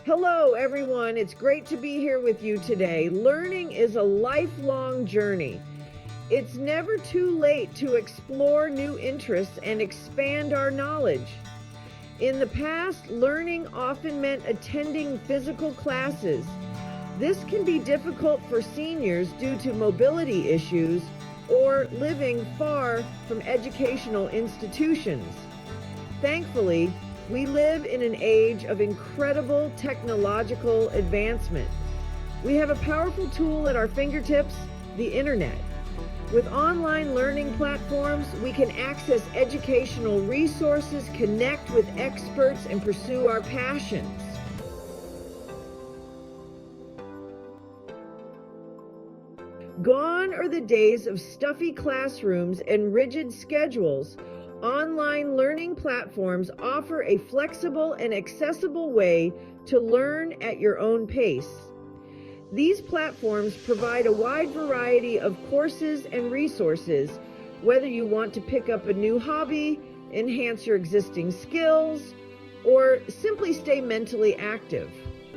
Hello, everyone. It's great to be here with you today. Learning is a lifelong journey. It's never too late to explore new interests and expand our knowledge. In the past, learning often meant attending physical classes. This can be difficult for seniors due to mobility issues or living far from educational institutions. Thankfully, we live in an age of incredible technological advancement. We have a powerful tool at our fingertips, the internet. With online learning platforms, we can access educational resources, connect with experts, and pursue our passions. Gone are the days of stuffy classrooms and rigid schedules. Online learning platforms offer a flexible and accessible way to learn at your own pace. These platforms provide a wide variety of courses and resources, whether you want to pick up a new hobby, enhance your existing skills, or simply stay mentally active.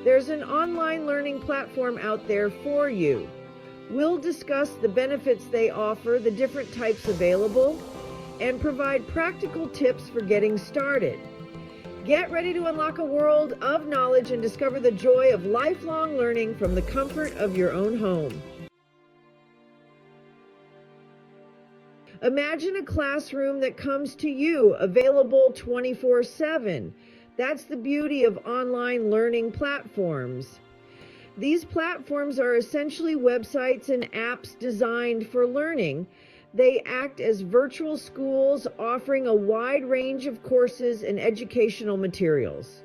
There's an online learning platform out there for you. We'll discuss the benefits they offer, the different types available, and provide practical tips for getting started. Get ready to unlock a world of knowledge and discover the joy of lifelong learning from the comfort of your own home. Imagine a classroom that comes to you, available 24/7. That's the beauty of online learning platforms. These platforms are essentially websites and apps designed for learning. They act as virtual schools, offering a wide range of courses and educational materials.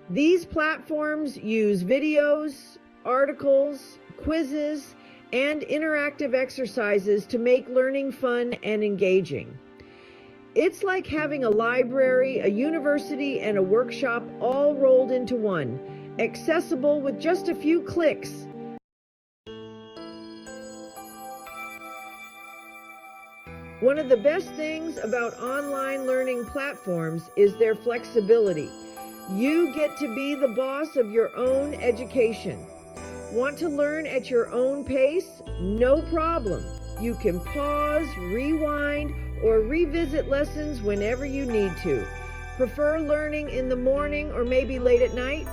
These platforms use videos, articles, quizzes, and interactive exercises to make learning fun and engaging. It's like having a library, a university, and a workshop all rolled into one, accessible with just a few clicks. One of the best things about online learning platforms is their flexibility. You get to be the boss of your own education. Want to learn at your own pace? No problem. You can pause, rewind, or revisit lessons whenever you need to. Prefer learning in the morning or maybe late at night?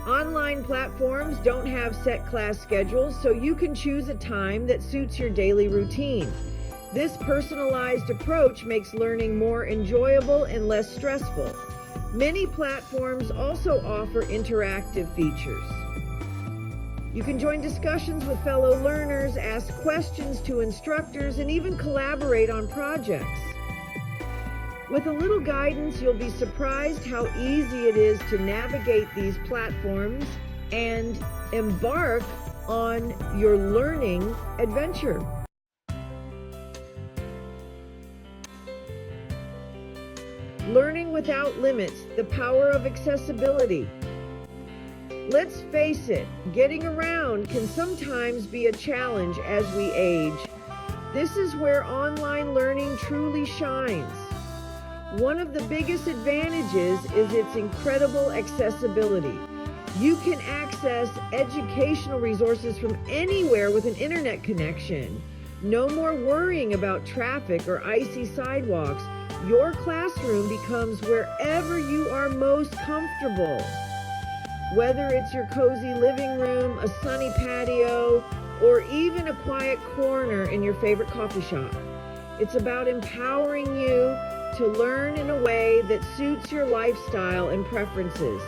Online platforms don't have set class schedules, so you can choose a time that suits your daily routine. This personalized approach makes learning more enjoyable and less stressful. Many platforms also offer interactive features. You can join discussions with fellow learners, ask questions to instructors, and even collaborate on projects. With a little guidance, you'll be surprised how easy it is to navigate these platforms and embark on your learning adventure. Learning without limits, the power of accessibility. Let's face it, getting around can sometimes be a challenge as we age. This is where online learning truly shines. One of the biggest advantages is its incredible accessibility. You can access educational resources from anywhere with an internet connection. No more worrying about traffic or icy sidewalks. Your classroom becomes wherever you are most comfortable. Whether it's your cozy living room, a sunny patio, or even a quiet corner in your favorite coffee shop. It's about empowering you to learn in a way that suits your lifestyle and preferences.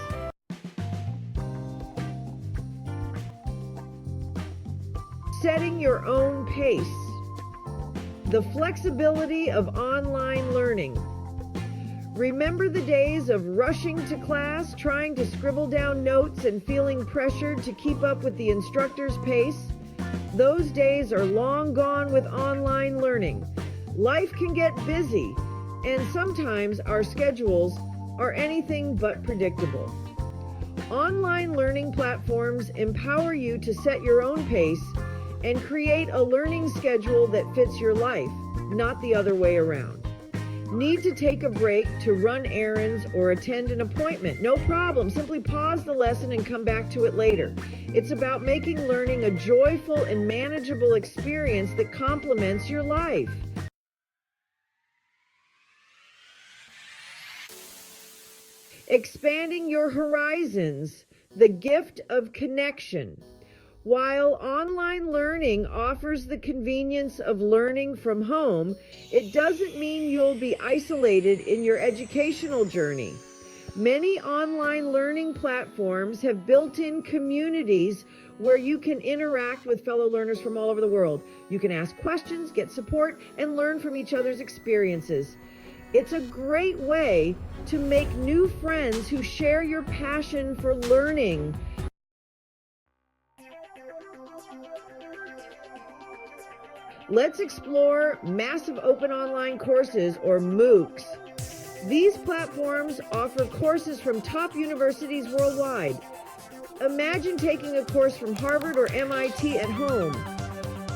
Setting your own pace. The flexibility of online learning. Remember the days of rushing to class, trying to scribble down notes and feeling pressured to keep up with the instructor's pace? Those days are long gone with online learning. Life can get busy, and sometimes our schedules are anything but predictable. Online learning platforms empower you to set your own pace and create a learning schedule that fits your life, not the other way around. Need to take a break to run errands or attend an appointment? No problem. Simply pause the lesson and come back to it later. It's about making learning a joyful and manageable experience that complements your life. Expanding your horizons, the gift of connection. While online learning offers the convenience of learning from home, it doesn't mean you'll be isolated in your educational journey. Many online learning platforms have built-in communities where you can interact with fellow learners from all over the world. You can ask questions, get support, and learn from each other's experiences. It's a great way to make new friends who share your passion for learning. Let's explore massive open online courses, or MOOCs. These platforms offer courses from top universities worldwide. Imagine taking a course from Harvard or MIT at home.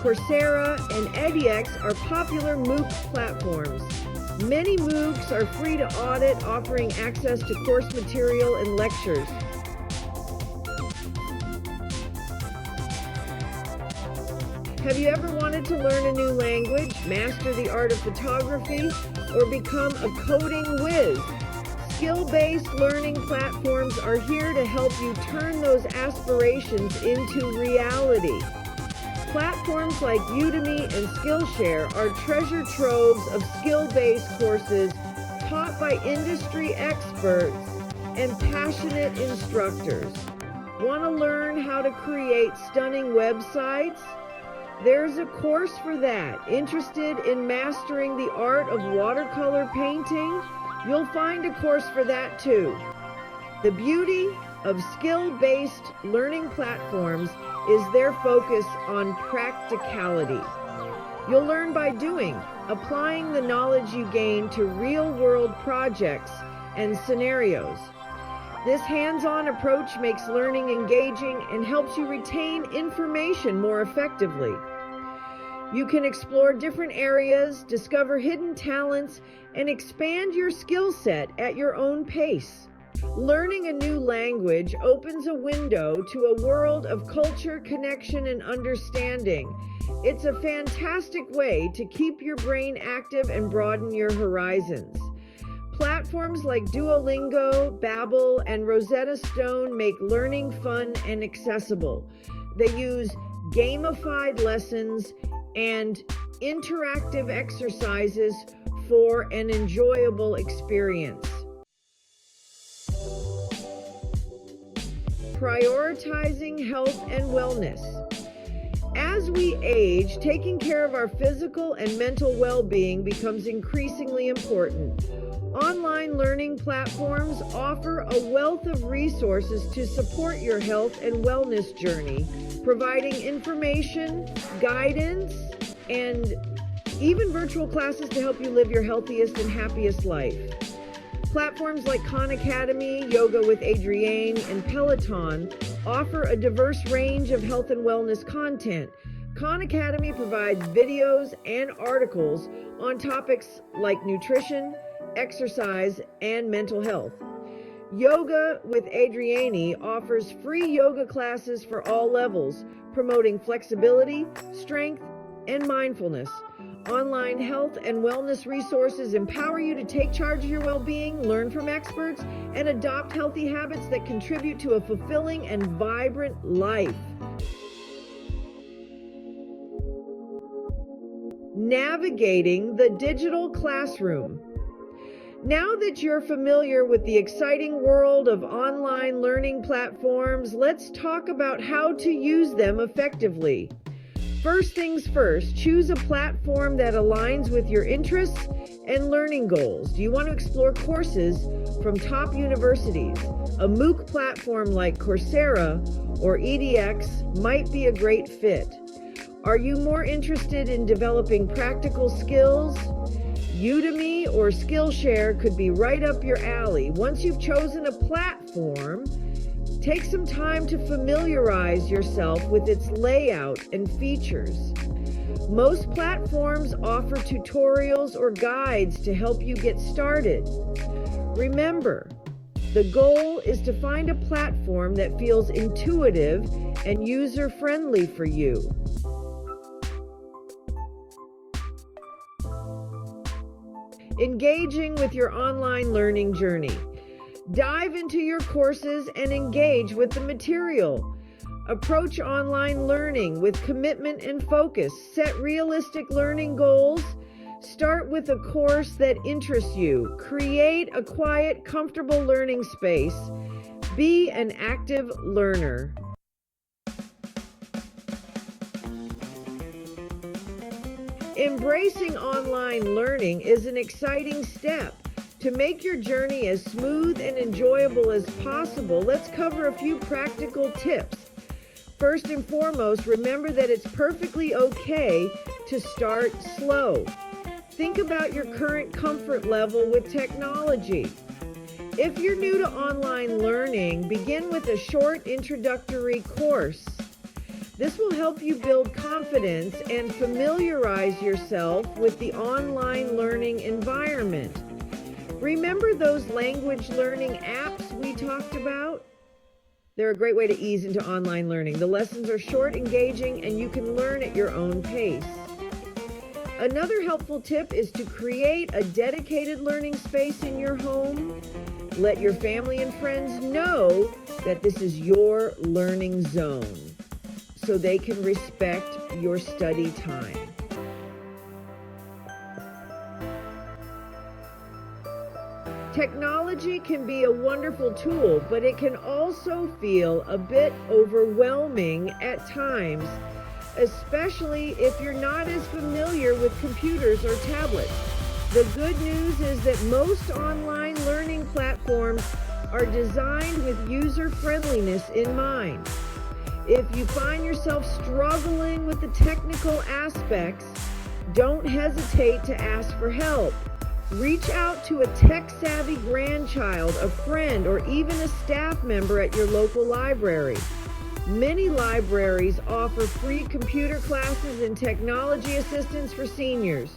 Coursera and edX are popular MOOC platforms. Many MOOCs are free to audit, offering access to course material and lectures. Have you ever wanted to learn a new language, master the art of photography, or become a coding whiz? Skill-based learning platforms are here to help you turn those aspirations into reality. Platforms like Udemy and Skillshare are treasure troves of skill-based courses taught by industry experts and passionate instructors. Want to learn how to create stunning websites? There's a course for that. Interested in mastering the art of watercolor painting? You'll find a course for that too. The beauty of skill-based learning platforms is their focus on practicality. You'll learn by doing, applying the knowledge you gain to real-world projects and scenarios. This hands-on approach makes learning engaging and helps you retain information more effectively. You can explore different areas, discover hidden talents, and expand your skill set at your own pace. Learning a new language opens a window to a world of culture, connection, and understanding. It's a fantastic way to keep your brain active and broaden your horizons. Platforms like Duolingo, Babbel, and Rosetta Stone make learning fun and accessible. They use gamified lessons and interactive exercises for an enjoyable experience. Prioritizing health and wellness. As we age, taking care of our physical and mental well-being becomes increasingly important. Online learning platforms offer a wealth of resources to support your health and wellness journey, providing information, guidance, and even virtual classes to help you live your healthiest and happiest life. Platforms like Khan Academy, Yoga with Adriene, and Peloton offer a diverse range of health and wellness content. Khan Academy provides videos and articles on topics like nutrition, exercise, and mental health. Yoga with Adriene offers free yoga classes for all levels, promoting flexibility, strength, and mindfulness. Online health and wellness resources empower you to take charge of your well-being, learn from experts, and adopt healthy habits that contribute to a fulfilling and vibrant life. Navigating the digital classroom. Now that you're familiar with the exciting world of online learning platforms, let's talk about how to use them effectively. First things first, choose a platform that aligns with your interests and learning goals. Do you want to explore courses from top universities? A MOOC platform like Coursera or edX might be a great fit. Are you more interested in developing practical skills? Udemy or Skillshare could be right up your alley. Once you've chosen a platform, take some time to familiarize yourself with its layout and features. Most platforms offer tutorials or guides to help you get started. Remember, the goal is to find a platform that feels intuitive and user-friendly for you. Engaging with your online learning journey. Dive into your courses and engage with the material. Approach online learning with commitment and focus. Set realistic learning goals. Start with a course that interests you. Create a quiet, comfortable learning space. Be an active learner. Embracing online learning is an exciting step. To make your journey as smooth and enjoyable as possible, let's cover a few practical tips. First and foremost, remember that it's perfectly okay to start slow. Think about your current comfort level with technology. If you're new to online learning, begin with a short introductory course. This will help you build confidence and familiarize yourself with the online learning environment. Remember those language learning apps we talked about? They're a great way to ease into online learning. The lessons are short, engaging, and you can learn at your own pace. Another helpful tip is to create a dedicated learning space in your home. Let your family and friends know that this is your learning zone, so they can respect your study time. Technology can be a wonderful tool, but it can also feel a bit overwhelming at times, especially if you're not as familiar with computers or tablets. The good news is that most online learning platforms are designed with user-friendliness in mind. If you find yourself struggling with the technical aspects, don't hesitate to ask for help. Reach out to a tech-savvy grandchild, a friend, or even a staff member at your local library. Many libraries offer free computer classes and technology assistance for seniors.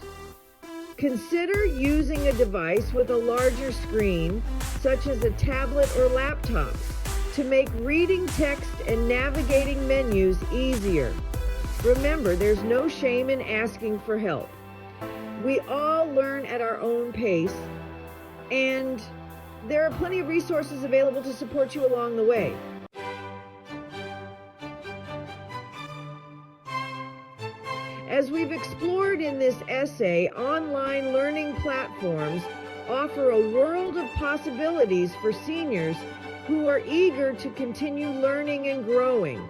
Consider using a device with a larger screen, such as a tablet or laptop, to make reading text and navigating menus easier. Remember, there's no shame in asking for help. We all learn at our own pace, and there are plenty of resources available to support you along the way. As we've explored in this essay, online learning platforms offer a world of possibilities for seniors who are eager to continue learning and growing.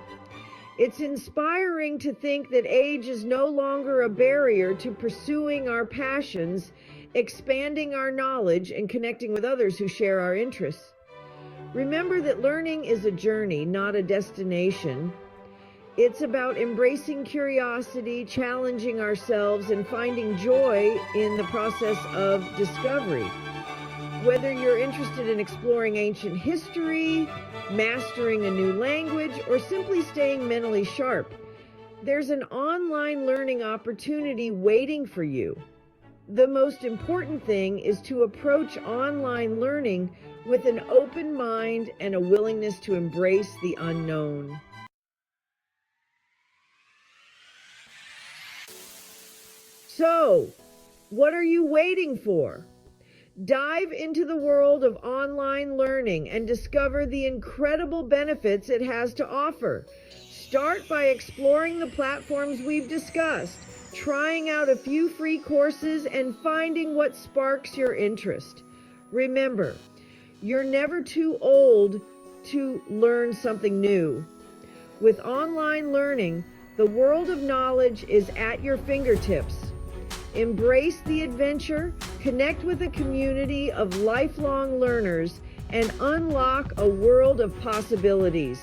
It's inspiring to think that age is no longer a barrier to pursuing our passions, expanding our knowledge, and connecting with others who share our interests. Remember that learning is a journey, not a destination. It's about embracing curiosity, challenging ourselves, and finding joy in the process of discovery. Whether you're interested in exploring ancient history, mastering a new language, or simply staying mentally sharp, there's an online learning opportunity waiting for you. The most important thing is to approach online learning with an open mind and a willingness to embrace the unknown. So, what are you waiting for? Dive into the world of online learning and discover the incredible benefits it has to offer. Start by exploring the platforms we've discussed, trying out a few free courses, and finding what sparks your interest. Remember, you're never too old to learn something new. With online learning, the world of knowledge is at your fingertips. Embrace the adventure, connect with a community of lifelong learners, and unlock a world of possibilities.